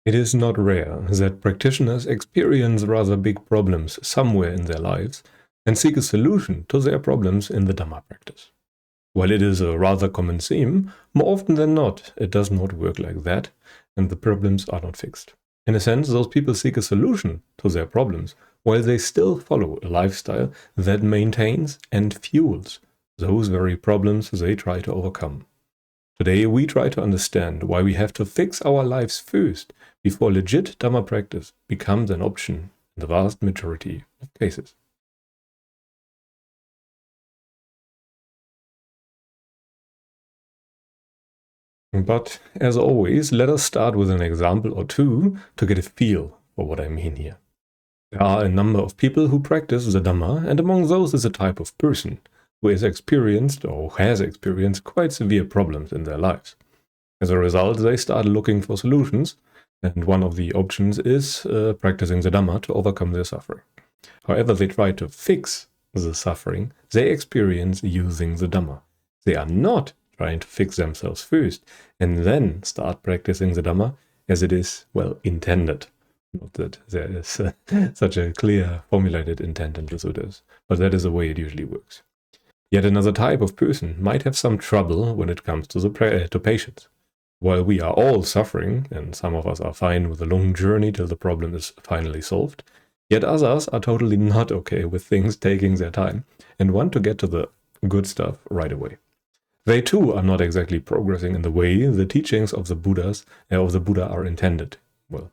It is not rare that practitioners experience rather big problems somewhere in their lives and seek a solution to their problems in the Dhamma practice. While it is a rather common theme, more often than not, it does not work like that, and the problems are not fixed. In a sense, those people seek a solution to their problems, while they still follow a lifestyle that maintains and fuels those very problems they try to overcome. Today, we try to understand why we have to fix our lives first before legit Dhamma practice becomes an option in the vast majority of cases. But, as always, let us start with an example or two to get a feel for what I mean here. There are a number of people who practice the Dhamma, and among those is a type of person who has experienced quite severe problems in their lives. As a result, they start looking for solutions, and one of the options is practicing the Dhamma to overcome their suffering. However, they try to fix the suffering they experience using the Dhamma. They are not trying to fix themselves first and then start practicing the Dhamma as it is, well, intended. Not that there is such a clear formulated intent in the Suttas, but that is the way it usually works. Yet another type of person might have some trouble when it comes to patience. While we are all suffering, and some of us are fine with a long journey till the problem is finally solved, yet others are totally not okay with things taking their time and want to get to the good stuff right away. They too are not exactly progressing in the way the teachings of the Buddha are intended. Well,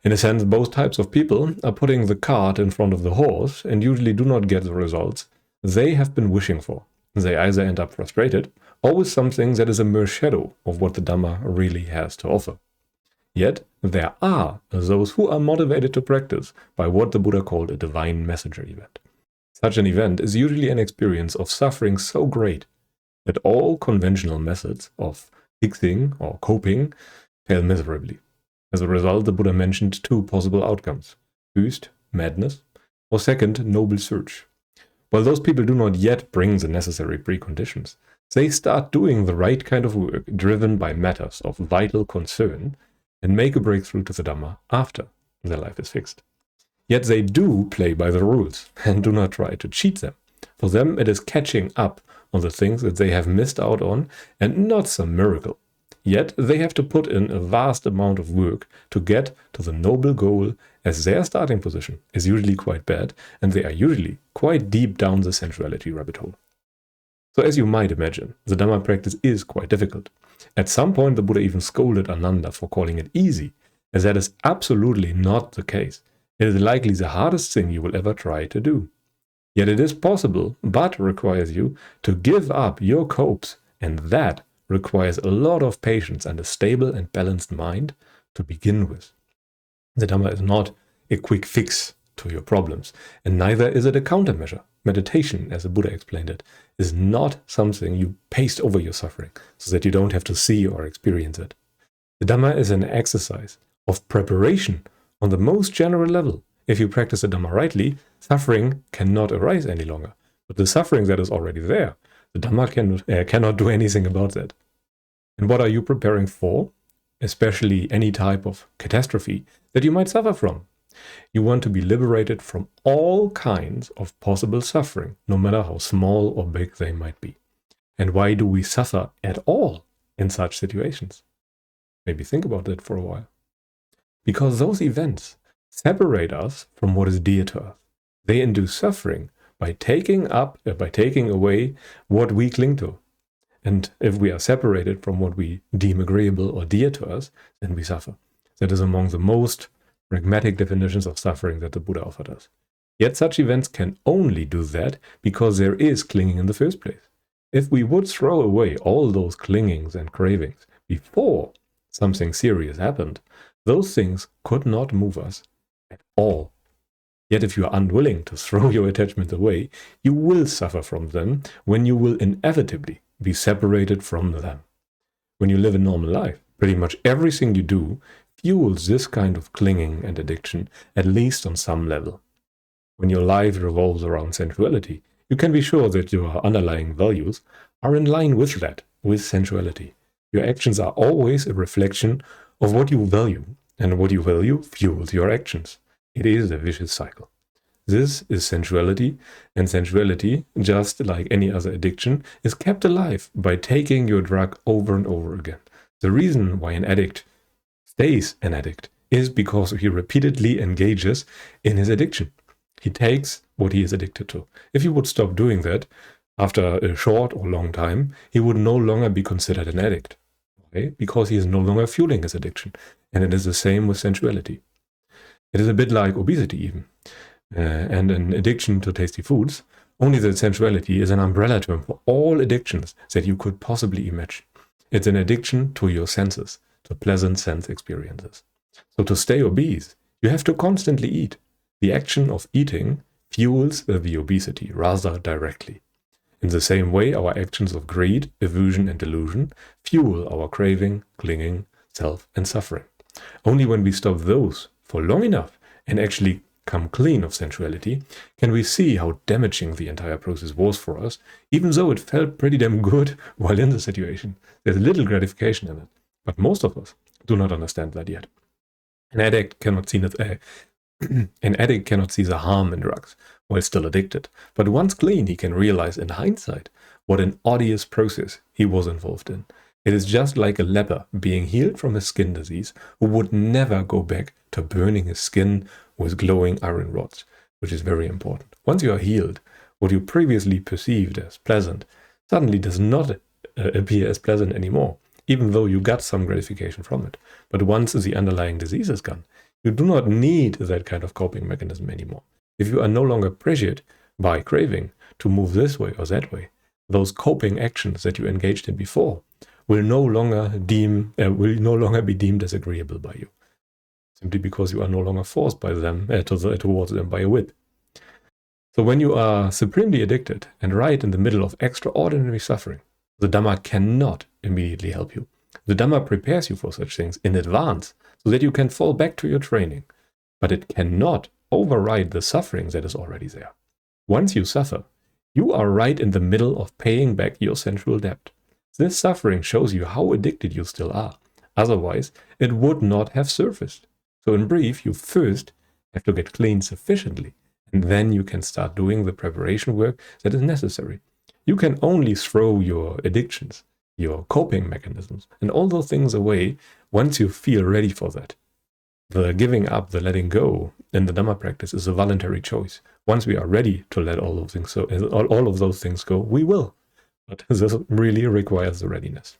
in a sense, both types of people are putting the cart in front of the horse and usually do not get the results they have been wishing for. They either end up frustrated or with something that is a mere shadow of what the Dhamma really has to offer. Yet, there are those who are motivated to practice by what the Buddha called a divine messenger event. Such an event is usually an experience of suffering so great that all conventional methods of fixing or coping fail miserably. As a result, the Buddha mentioned two possible outcomes. First, madness, or second, noble search. While those people do not yet bring the necessary preconditions, they start doing the right kind of work driven by matters of vital concern and make a breakthrough to the Dhamma after their life is fixed. Yet they do play by the rules and do not try to cheat them. For them, it is catching up on the things that they have missed out on and not some miracle. Yet they have to put in a vast amount of work to get to the noble goal, as their starting position is usually quite bad and they are usually quite deep down the sensuality rabbit hole. So as you might imagine, the Dhamma practice is quite difficult. At some point the Buddha even scolded Ananda for calling it easy, as that is absolutely not the case. It is likely the hardest thing you will ever try to do. Yet it is possible, but requires you to give up your copes, and that requires a lot of patience and a stable and balanced mind to begin with. The Dhamma is not a quick fix to your problems, and neither is it a countermeasure. Meditation, as the Buddha explained it, is not something you paste over your suffering so that you don't have to see or experience it. The Dhamma is an exercise of preparation on the most general level. If you practice the Dhamma rightly, suffering cannot arise any longer. But the suffering that is already there, the Dhamma cannot do anything about that. And what are you preparing for? Especially any type of catastrophe that you might suffer from. You want to be liberated from all kinds of possible suffering, no matter how small or big they might be. And why do we suffer at all in such situations? Maybe think about that for a while. Because those events separate us from what is dear to us. They induce suffering by taking away what we cling to. And if we are separated from what we deem agreeable or dear to us, then we suffer. That is among the most pragmatic definitions of suffering that the Buddha offered us. Yet such events can only do that because there is clinging in the first place. If we would throw away all those clingings and cravings before something serious happened, those things could not move us at all. Yet if you are unwilling to throw your attachment away, you will suffer from them when you will inevitably be separated from them. When you live a normal life, pretty much everything you do fuels this kind of clinging and addiction, at least on some level. When your life revolves around sensuality, you can be sure that your underlying values are in line with that, with sensuality. Your actions are always a reflection of what you value, And what you value fuels your actions. It is a vicious cycle. This is sensuality, and sensuality, just like any other addiction, is kept alive by taking your drug over and over again. The reason why an addict stays an addict is because he repeatedly engages in his addiction. He takes what he is addicted to. If he would stop doing that after a short or long time, he would no longer be considered an addict. Okay? Because he is no longer fueling his addiction. And it is the same with sensuality. It is a bit like obesity even. And an addiction to tasty foods, only that sensuality is an umbrella term for all addictions that you could possibly imagine. It's an addiction to your senses, to pleasant sense experiences. So to stay obese, you have to constantly eat. The action of eating fuels the obesity rather directly. In the same way, our actions of greed, aversion, and delusion fuel our craving, clinging, self, and suffering. Only when we stop those for long enough and actually come clean of sensuality, can we see how damaging the entire process was for us, even though it felt pretty damn good while in the situation. There's little gratification in it, but most of us do not understand that yet. An addict cannot see the harm in drugs while still addicted, but once clean, he can realize in hindsight what an odious process he was involved in. It is just like a leper being healed from his skin disease who would never go back to burning his skin with glowing iron rods, which is very important. Once you are healed, what you previously perceived as pleasant suddenly does not appear as pleasant anymore, even though you got some gratification from it. But once the underlying disease is gone, you do not need that kind of coping mechanism anymore. If you are no longer pressured by craving to move this way or that way, those coping actions that you engaged in before will no longer be deemed as agreeable by you, simply because you are no longer forced by them towards them by a whip. So when you are supremely addicted and right in the middle of extraordinary suffering, the Dhamma cannot immediately help you. The Dhamma prepares you for such things in advance so that you can fall back to your training, but it cannot override the suffering that is already there. Once you suffer, you are right in the middle of paying back your sensual debt. This suffering shows you how addicted you still are. Otherwise, it would not have surfaced. So in brief, you first have to get clean sufficiently, and then you can start doing the preparation work that is necessary. You can only throw your addictions, your coping mechanisms, and all those things away once you feel ready for that. The giving up, the letting go in the Dhamma practice is a voluntary choice. Once we are ready to let all of those things go, we will. But this really requires the readiness.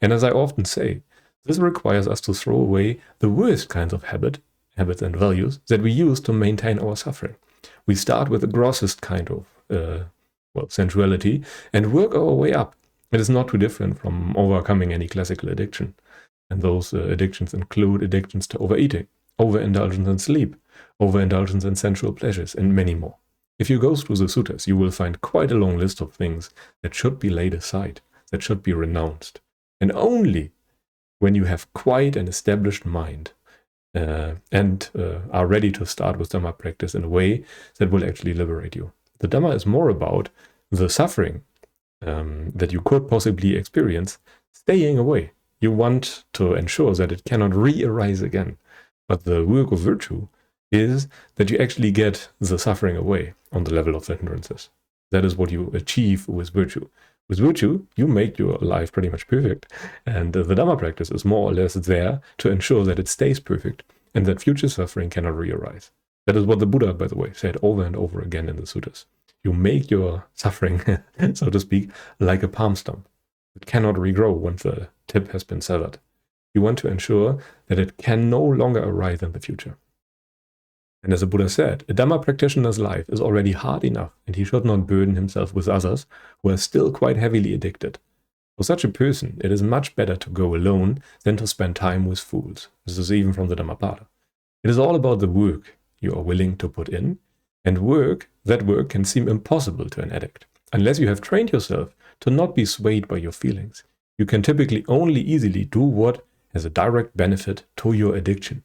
And as I often say, this requires us to throw away the worst kinds of habits and values that we use to maintain our suffering. We start with the grossest kind of sensuality and work our way up. It is not too different from overcoming any classical addiction. And those addictions include addictions to overeating, overindulgence in sleep, overindulgence in sensual pleasures, and many more. If you go through the suttas, you will find quite a long list of things that should be laid aside, that should be renounced. And only when you have quite an established mind and are ready to start with Dhamma practice in a way that will actually liberate you. The Dhamma is more about the suffering that you could possibly experience staying away. You want to ensure that it cannot re-arise again. But the work of virtue is that you actually get the suffering away on the level of the hindrances. That is what you achieve with virtue. With virtue, you make your life pretty much perfect, and the Dhamma practice is more or less there to ensure that it stays perfect and that future suffering cannot re-arise. That is what the Buddha, by the way, said over and over again in the suttas. You make your suffering, so to speak, like a palm stump. It cannot regrow once the tip has been severed. You want to ensure that it can no longer arise in the future. And as the Buddha said, a Dhamma practitioner's life is already hard enough, and he should not burden himself with others who are still quite heavily addicted. For such a person, it is much better to go alone than to spend time with fools. This is even from the Dhammapada. It is all about the work you are willing to put in, and that work can seem impossible to an addict. Unless you have trained yourself to not be swayed by your feelings, you can typically only easily do what has a direct benefit to your addiction.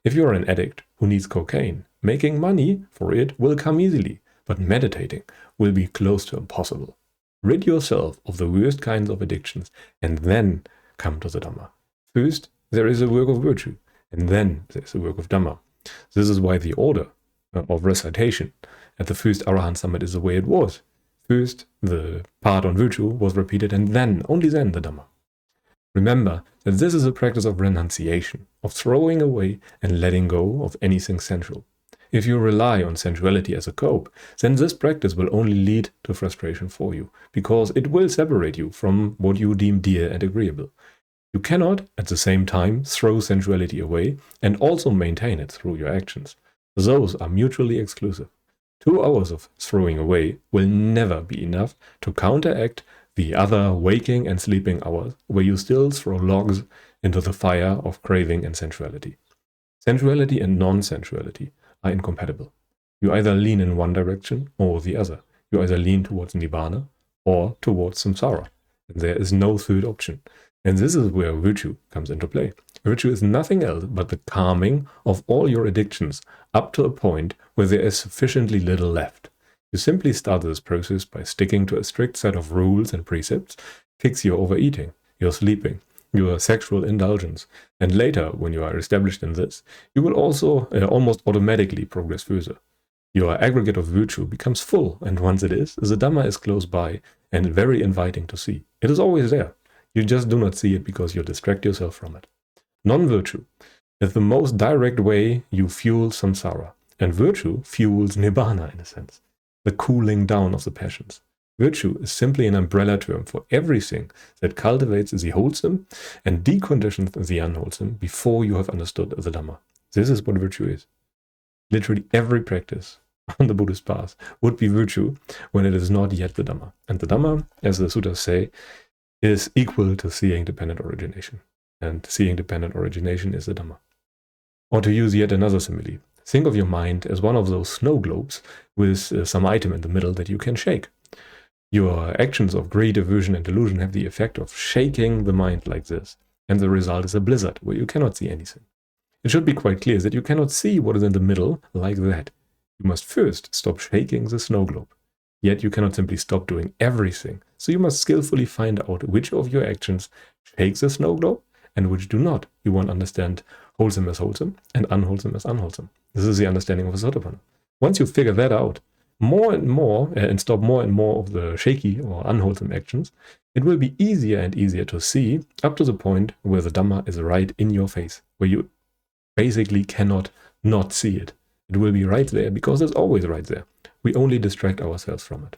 If you are an addict who needs cocaine, making money for it will come easily, but meditating will be close to impossible. Rid yourself of the worst kinds of addictions and then come to the Dhamma. First, there is a work of virtue, and then there's the work of Dhamma. This is why the order of recitation at the first Arahant Summit is the way it was. First, the part on virtue was repeated, and then, only then, the Dhamma. Remember that this is a practice of renunciation, of throwing away and letting go of anything sensual. If you rely on sensuality as a cope, then this practice will only lead to frustration for you, because it will separate you from what you deem dear and agreeable. You cannot, at the same time, throw sensuality away and also maintain it through your actions. Those are mutually exclusive. 2 hours of throwing away will never be enough to counteract the other waking and sleeping hours, where you still throw logs into the fire of craving and sensuality. Sensuality and non-sensuality are incompatible. You either lean in one direction or the other. You either lean towards Nibbana or towards Samsara. And there is no third option. And this is where virtue comes into play. Virtue is nothing else but the calming of all your addictions up to a point where there is sufficiently little left. You simply start this process by sticking to a strict set of rules and precepts. Fix your overeating, your sleeping, your sexual indulgence, and later, when you are established in this, you will also almost automatically progress further. Your aggregate of virtue becomes full, and once it is, the Dhamma is close by and very inviting to see. It is always there. You just do not see it because you distract yourself from it. Non-virtue is the most direct way you fuel samsara, and virtue fuels nibbana in a sense, the cooling down of the passions. Virtue is simply an umbrella term for everything that cultivates the wholesome and deconditions the unwholesome before you have understood the Dhamma. This is what virtue is. Literally every practice on the Buddhist path would be virtue when it is not yet the Dhamma. And the Dhamma, as the sutras say, is equal to seeing dependent origination. And seeing dependent origination is the Dhamma. Or to use yet another simile, think of your mind as one of those snow globes with some item in the middle that you can shake. Your actions of greed, aversion, and delusion have the effect of shaking the mind like this, and the result is a blizzard where you cannot see anything. It should be quite clear that you cannot see what is in the middle like that. You must first stop shaking the snow globe. Yet you cannot simply stop doing everything, so you must skillfully find out which of your actions shakes the snow globe and which do not. You want to understand wholesome as wholesome and unwholesome as unwholesome. This is the understanding of a Sotapanna. Once you figure that out, more and more, and stop more and more of the shaky or unwholesome actions, it will be easier and easier to see up to the point where the Dhamma is right in your face, where you basically cannot not see it. It will be right there because it's always right there. We only distract ourselves from it.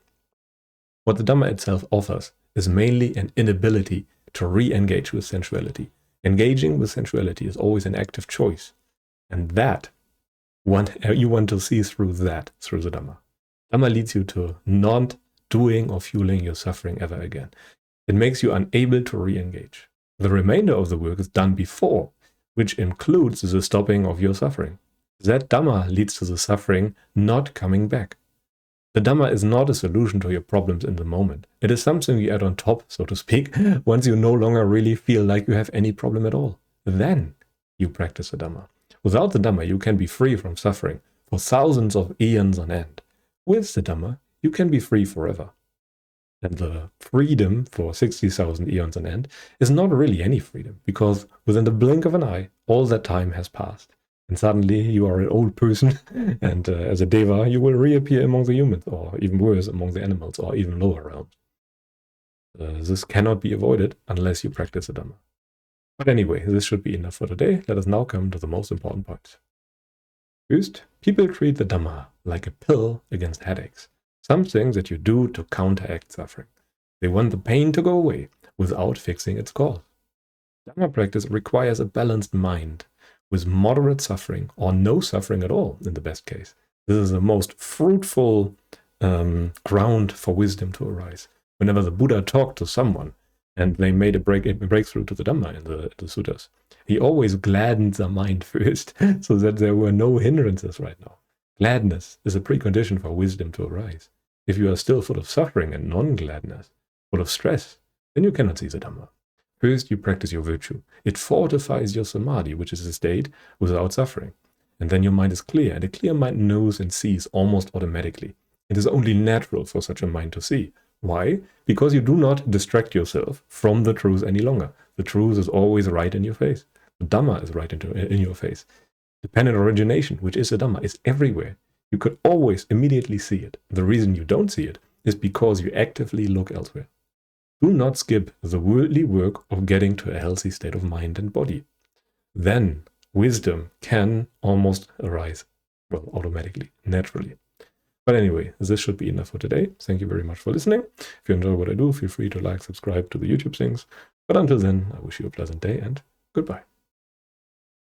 What the Dhamma itself offers is mainly an inability to re-engage with sensuality. Engaging with sensuality is always an active choice. And that, you want to see through the Dhamma. Dhamma leads you to not doing or fueling your suffering ever again. It makes you unable to re-engage. The remainder of the work is done before, which includes the stopping of your suffering. That Dhamma leads to the suffering not coming back. The Dhamma is not a solution to your problems in the moment. It is something you add on top, so to speak, once you no longer really feel like you have any problem at all. Then you practice the Dhamma. Without the Dhamma, you can be free from suffering for thousands of eons on end. With the Dhamma, you can be free forever. And the freedom for 60,000 eons on end is not really any freedom, because within the blink of an eye, all that time has passed. And suddenly you are an old person, and as a deva, you will reappear among the humans, or even worse, among the animals, or even lower realms. This cannot be avoided unless you practice the Dhamma. But anyway, this should be enough for today. Let us now come to the most important points. First, people treat the Dhamma like a pill against headaches, something that you do to counteract suffering. They want the pain to go away without fixing its cause. Dhamma practice requires a balanced mind, with moderate suffering or no suffering at all in the best case. This is the most fruitful ground for wisdom to arise. Whenever the Buddha talked to someone and they made a breakthrough to the Dhamma in the suttas, he always gladdened their mind first so that there were no hindrances right now. Gladness is a precondition for wisdom to arise. If you are still full of suffering and non-gladness, full of stress, then you cannot see the Dhamma. First, you practice your virtue. It fortifies your Samadhi, which is a state without suffering. And then your mind is clear, and a clear mind knows and sees almost automatically. It is only natural for such a mind to see. Why? Because you do not distract yourself from the truth any longer. The truth is always right in your face. The Dhamma is right in your face. Dependent origination, which is a Dhamma, is everywhere. You could always immediately see it. The reason you don't see it is because you actively look elsewhere. Do not skip the worldly work of getting to a healthy state of mind and body. Then wisdom can almost arise, well, automatically, naturally. But anyway, this should be enough for today. Thank you very much for listening. If you enjoy what I do, feel free to like, subscribe to the YouTube things. But until then, I wish you a pleasant day and goodbye.